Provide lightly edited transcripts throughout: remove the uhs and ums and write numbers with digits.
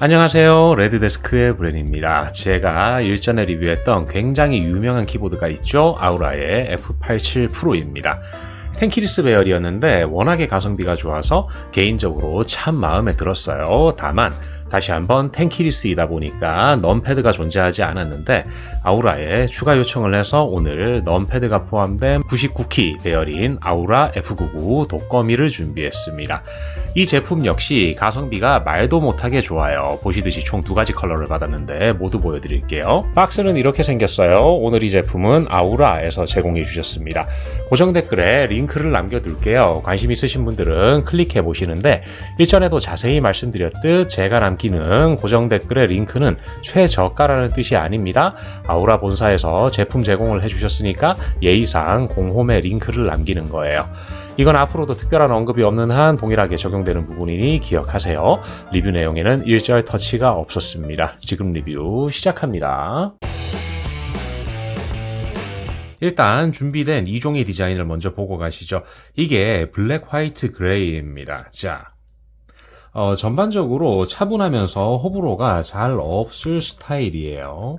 안녕하세요. 레드데스크의 브랜입니다. 제가 일전에 리뷰했던 굉장히 유명한 키보드가 있죠. 아우라의 F87 프로입니다. 텐키리스 배열이었는데 워낙에 가성비가 좋아서 개인적으로 참 마음에 들었어요. 다만 다시 한번 텐키리스이다 보니까 넘패드가 존재하지 않았는데 아우라에 추가 요청을 해서 오늘 넘패드가 포함된 99키 배열인 아우라 F99 독거미를 준비했습니다. 이 제품 역시 가성비가 말도 못하게 좋아요. 보시듯이 총 두 가지 컬러를 받았는데 모두 보여드릴게요. 박스는 이렇게 생겼어요. 오늘 이 제품은 아우라에서 제공해 주셨습니다. 고정 댓글에 링크를 남겨둘게요. 관심 있으신 분들은 클릭해 보시는데 일전에도 자세히 말씀드렸듯 제가 남기는 고정 댓글의 링크는 최저가라는 뜻이 아닙니다. 아우라 본사에서 제품 제공을 해주셨으니까 예의상 공홈에 링크를 남기는 거예요. 이건 앞으로도 특별한 언급이 없는 한 동일하게 적용되는 부분이니 기억하세요. 리뷰 내용에는 일절 터치가 없었습니다. 지금 리뷰 시작합니다. 일단 준비된 2종의 디자인을 먼저 보고 가시죠. 이게 블랙, 화이트, 그레이입니다. 자, 전반적으로 차분하면서 호불호가 잘 없을 스타일이에요.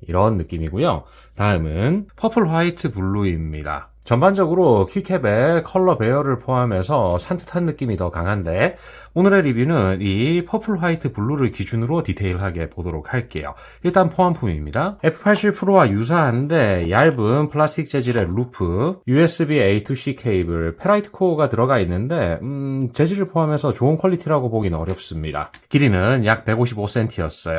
이런 느낌이고요. 다음은 퍼플, 화이트, 블루입니다. 전반적으로 키캡의 컬러 배열을 포함해서 산뜻한 느낌이 더 강한데 오늘의 리뷰는 이 퍼플, 화이트, 블루를 기준으로 디테일하게 보도록 할게요. 일단 포함품입니다. F87 프로와 유사한데 얇은 플라스틱 재질의 루프, USB A2C 케이블, 페라이트 코어가 들어가 있는데 재질을 포함해서 좋은 퀄리티라고 보긴 어렵습니다. 길이는 약 155cm였어요.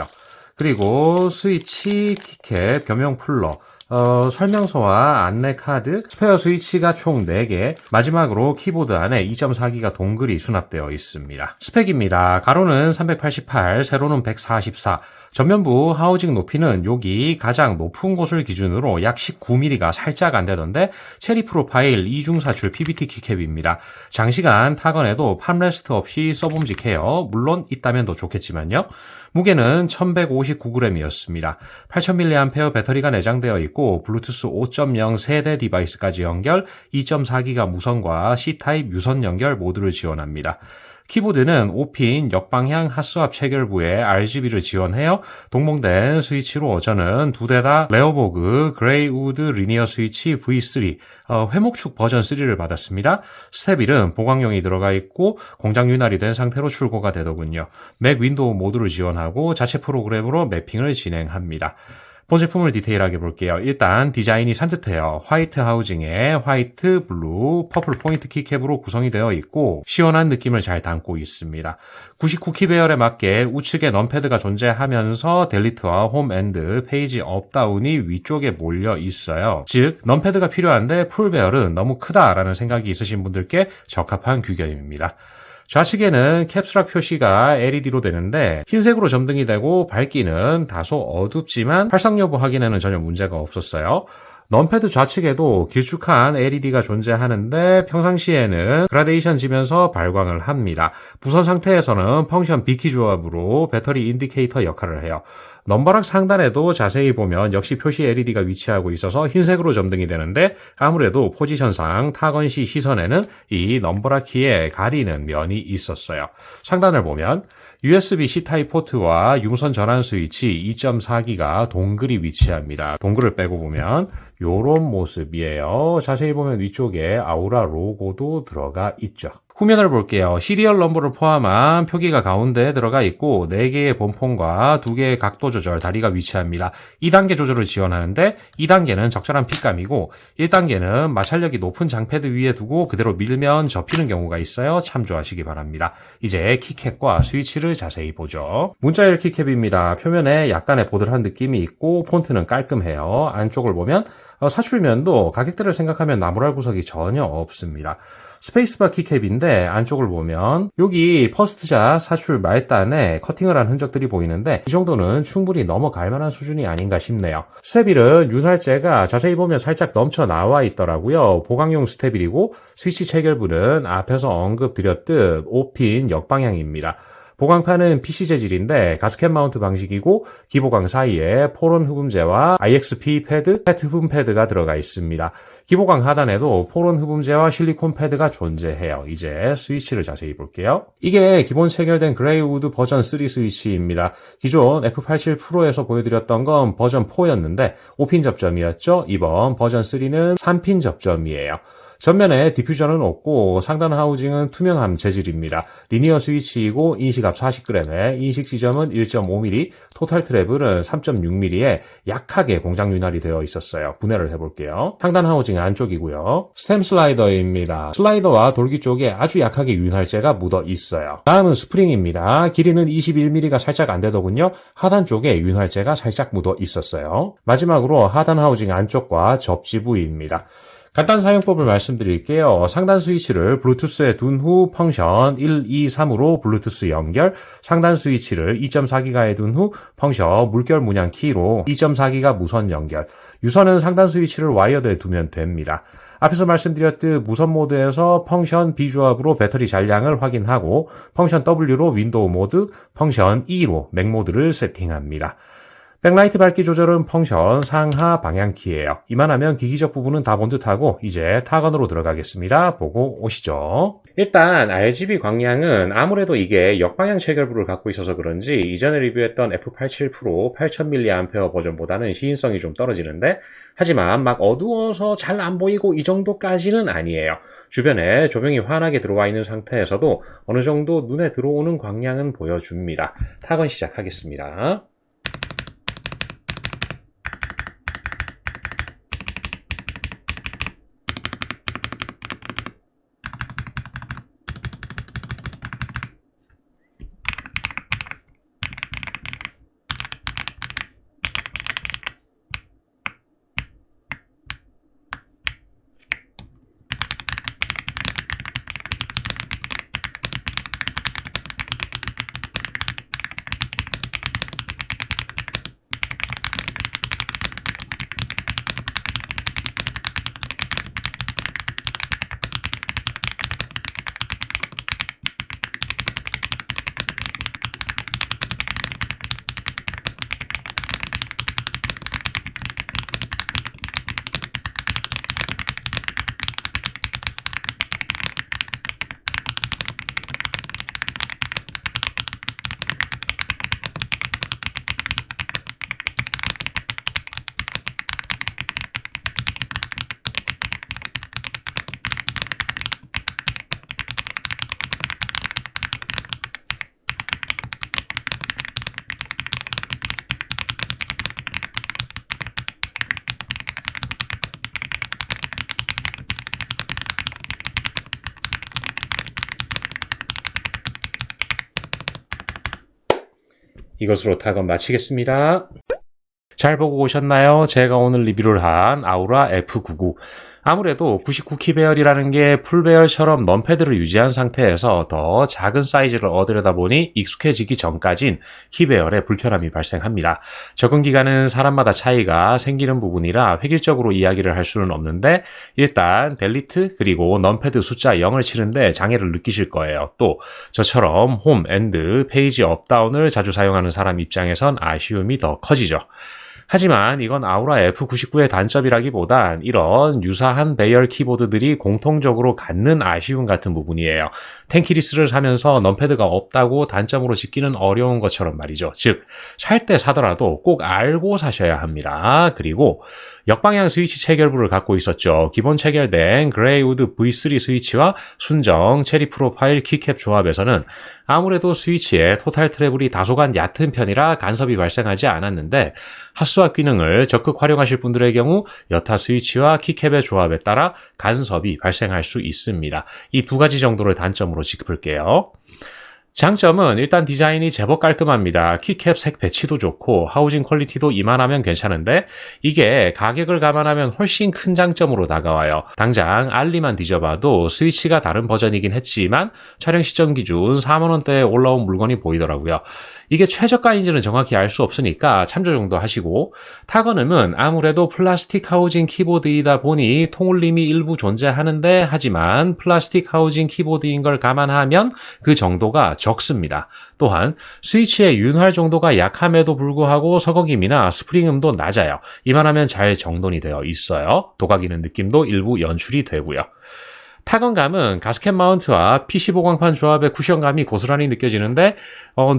그리고 스위치, 키캡, 겸용 풀러, 설명서와 안내 카드, 스페어 스위치가 총 4개, 마지막으로 키보드 안에 2.4기가 동글이 수납되어 있습니다. 스펙입니다. 가로는 388, 세로는 144, 전면부 하우징 높이는 여기 가장 높은 곳을 기준으로 약 19mm가 살짝 안 되던데 체리 프로파일 2중 사출 PBT 키캡입니다. 장시간 타건에도 팜레스트 없이 써봄직해요. 물론 있다면 더 좋겠지만요. 무게는 1159g이었습니다. 8000mAh 배터리가 내장되어 있고 블루투스 5.0 세대 디바이스까지 연결, 2.4기가 무선과 C타입 유선 연결 모두를 지원합니다. 키보드는 5핀 역방향 핫스왑 체결부에 RGB를 지원해요. 동봉된 스위치로 저는 두 대 다 레어보그 그레이우드 리니어 스위치 V3 회목축 버전 3를 받았습니다. 스텝 1은 보강용이 들어가 있고 공장 윤활이 된 상태로 출고가 되더군요. 맥 윈도우 모드를 지원하고 자체 프로그램으로 매핑을 진행합니다. 본 제품을 디테일하게 볼게요. 일단 디자인이 산뜻해요. 화이트 하우징에 화이트, 블루, 퍼플 포인트 키캡으로 구성이 되어 있고 시원한 느낌을 잘 담고 있습니다. 99키 배열에 맞게 우측에 넘패드가 존재하면서 델리트와 홈 앤드 페이지 업다운이 위쪽에 몰려 있어요. 즉 넘패드가 필요한데 풀 배열은 너무 크다라는 생각이 있으신 분들께 적합한 규격입니다. 좌측에는 캡슐락 표시가 LED로 되는데 흰색으로 점등이 되고 밝기는 다소 어둡지만 활성 여부 확인에는 전혀 문제가 없었어요. 넘패드 좌측에도 길쭉한 LED가 존재하는데 평상시에는 그라데이션 지면서 발광을 합니다. 무선 상태에서는 펑션 B키 조합으로 배터리 인디케이터 역할을 해요. 넘버락 상단에도 자세히 보면 역시 표시 LED가 위치하고 있어서 흰색으로 점등이 되는데 아무래도 포지션상 타건 시 시선에는 이 넘버락 키에 가리는 면이 있었어요. 상단을 보면 USB-C 타입 포트와 유무선 전환 스위치 2.4기가 동글이 위치합니다. 동글을 빼고 보면 요런 모습이에요. 자세히 보면 위쪽에 아우라 로고도 들어가 있죠. 후면을 볼게요. 시리얼 넘버를 포함한 표기가 가운데에 들어가 있고 4개의 본폰과 2개의 각도 조절 다리가 위치합니다. 2단계 조절을 지원하는데 2단계는 적절한 핏감이고 1단계는 마찰력이 높은 장패드 위에 두고 그대로 밀면 접히는 경우가 있어요. 참조하시기 바랍니다. 이제 키캡과 스위치를 자세히 보죠. 문자열 키캡입니다. 표면에 약간의 보들한 느낌이 있고 폰트는 깔끔해요. 안쪽을 보면 사출면도 가격대를 생각하면 나무랄 구석이 전혀 없습니다. 스페이스바 키캡인데 안쪽을 보면 여기 퍼스트자 사출 말단에 커팅을 한 흔적들이 보이는데 이 정도는 충분히 넘어갈 만한 수준이 아닌가 싶네요. 스테빌은 윤활제가 자세히 보면 살짝 넘쳐 나와 있더라고요. 보강용 스테빌이고 스위치 체결부는 앞에서 언급드렸듯 5핀 역방향입니다. 보강판은 PC 재질인데 가스켓 마운트 방식이고 기보강 사이에 포론 흡음재와 IXP 패드, 페트 흡음 패드가 들어가 있습니다. 기보강 하단에도 포론 흡음재와 실리콘 패드가 존재해요. 이제 스위치를 자세히 볼게요. 이게 기본 체결된 그레이우드 버전 3 스위치입니다. 기존 F87 프로에서 보여드렸던 건 버전 4였는데 5핀 접점이었죠. 이번 버전 3는 3핀 접점이에요. 전면에 디퓨저는 없고 상단 하우징은 투명함 재질입니다. 리니어 스위치이고 인식압 40g에 인식 지점은 1.5mm, 토탈 트래블은 3.6mm에 약하게 공장 윤활이 되어 있었어요. 분해를 해볼게요. 상단 하우징 안쪽이고요. 스템 슬라이더입니다. 슬라이더와 돌기 쪽에 아주 약하게 윤활제가 묻어 있어요. 다음은 스프링입니다. 길이는 21mm가 살짝 안 되더군요. 하단 쪽에 윤활제가 살짝 묻어 있었어요. 마지막으로 하단 하우징 안쪽과 접지 부위입니다. 간단 사용법을 말씀드릴게요. 상단 스위치를 블루투스에 둔 후 펑션 1, 2, 3으로 블루투스 연결, 상단 스위치를 2.4기가에 둔 후 펑션 물결 문양 키로 2.4기가 무선 연결, 유선은 상단 스위치를 와이어드에 두면 됩니다. 앞에서 말씀드렸듯 무선 모드에서 펑션 B 조합으로 배터리 잔량을 확인하고 펑션 W로 윈도우 모드, 펑션 E로 맥 모드를 세팅합니다. 백라이트 밝기 조절은 펑션 상하 방향키예요. 이만하면 기기적 부분은 다 본 듯하고 이제 타건으로 들어가겠습니다. 보고 오시죠. 일단 RGB 광량은 아무래도 이게 역방향 체결부를 갖고 있어서 그런지 이전에 리뷰했던 F87 프로 8000mAh 버전보다는 시인성이 좀 떨어지는데, 하지만 막 어두워서 잘 안 보이고 이 정도까지는 아니에요. 주변에 조명이 환하게 들어와 있는 상태에서도 어느 정도 눈에 들어오는 광량은 보여줍니다. 타건 시작하겠습니다. 이것으로 타건 마치겠습니다. 잘 보고 오셨나요? 제가 오늘 리뷰를 한 아우라 F99. 아무래도 99키 배열이라는 게 풀 배열처럼 넘패드를 유지한 상태에서 더 작은 사이즈를 얻으려다 보니 익숙해지기 전까진 키 배열에 불편함이 발생합니다. 적응 기간은 사람마다 차이가 생기는 부분이라 획일적으로 이야기를 할 수는 없는데, 일단 델리트 그리고 넘패드 숫자 0을 치는데 장애를 느끼실 거예요. 또 저처럼 홈, 엔드, 페이지 업다운을 자주 사용하는 사람 입장에선 아쉬움이 더 커지죠. 하지만 이건 아우라 F99의 단점이라기보단 이런 유사한 배열 키보드들이 공통적으로 갖는 아쉬움 같은 부분이에요. 텐키리스를 사면서 넘패드가 없다고 단점으로 짓기는 어려운 것처럼 말이죠. 즉, 살 때 사더라도 꼭 알고 사셔야 합니다. 그리고 역방향 스위치 체결부를 갖고 있었죠. 기본 체결된 그레이우드 V3 스위치와 순정 체리 프로파일 키캡 조합에서는 아무래도 스위치의 토탈 트래블이 다소간 얕은 편이라 간섭이 발생하지 않았는데, 핫스왑 기능을 적극 활용하실 분들의 경우 여타 스위치와 키캡의 조합에 따라 간섭이 발생할 수 있습니다. 이 두 가지 정도를 단점으로 짚을게요. 장점은 일단 디자인이 제법 깔끔합니다. 키캡 색 배치도 좋고 하우징 퀄리티도 이만하면 괜찮은데, 이게 가격을 감안하면 훨씬 큰 장점으로 다가와요. 당장 알리만 뒤져봐도 스위치가 다른 버전이긴 했지만 촬영 시점 기준 4만원대에 올라온 물건이 보이더라고요. 이게 최저가인지는 정확히 알 수 없으니까 참조 정도 하시고, 타건음은 아무래도 플라스틱 하우징 키보드이다 보니 통울림이 일부 존재하는데, 하지만 플라스틱 하우징 키보드인 걸 감안하면 그 정도가 적습니다. 또한 스위치의 윤활 정도가 약함에도 불구하고 서거김이나 스프링음도 낮아요. 이만하면 잘 정돈이 되어 있어요. 도각이는 느낌도 일부 연출이 되고요. 타건감은 가스켓 마운트와 PC 보강판 조합의 쿠션감이 고스란히 느껴지는데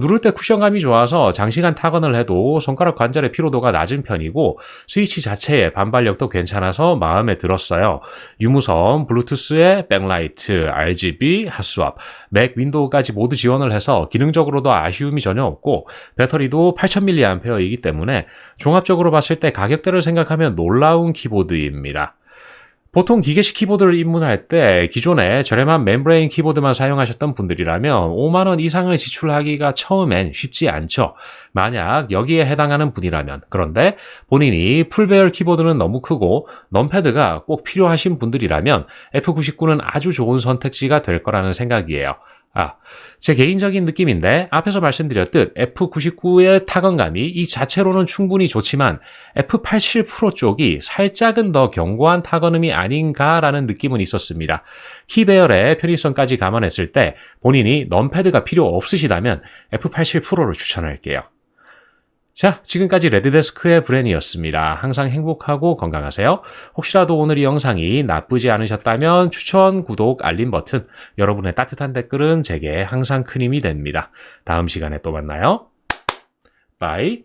누를 때 쿠션감이 좋아서 장시간 타건을 해도 손가락 관절의 피로도가 낮은 편이고 스위치 자체의 반발력도 괜찮아서 마음에 들었어요. 유무선, 블루투스의 백라이트, RGB, 핫스왑, 맥, 윈도우까지 모두 지원을 해서 기능적으로도 아쉬움이 전혀 없고 배터리도 8000mAh이기 때문에 종합적으로 봤을 때 가격대를 생각하면 놀라운 키보드입니다. 보통 기계식 키보드를 입문할 때 기존에 저렴한 멤브레인 키보드만 사용하셨던 분들이라면 5만원 이상을 지출하기가 처음엔 쉽지 않죠. 만약 여기에 해당하는 분이라면, 그런데 본인이 풀배열 키보드는 너무 크고 넘패드가 꼭 필요하신 분들이라면 F99는 아주 좋은 선택지가 될 거라는 생각이에요. 제 개인적인 느낌인데 앞에서 말씀드렸듯 F99의 타건감이 이 자체로는 충분히 좋지만 F87 프로 쪽이 살짝은 더 견고한 타건음이 아닌가라는 느낌은 있었습니다. 키배열의 편의성까지 감안했을 때 본인이 넘패드가 필요 없으시다면 F87 프로를 추천할게요. 자, 지금까지 레드데스크의 브랜이었습니다. 항상 행복하고 건강하세요. 혹시라도 오늘 이 영상이 나쁘지 않으셨다면 추천, 구독, 알림 버튼, 여러분의 따뜻한 댓글은 제게 항상 큰 힘이 됩니다. 다음 시간에 또 만나요. 바이.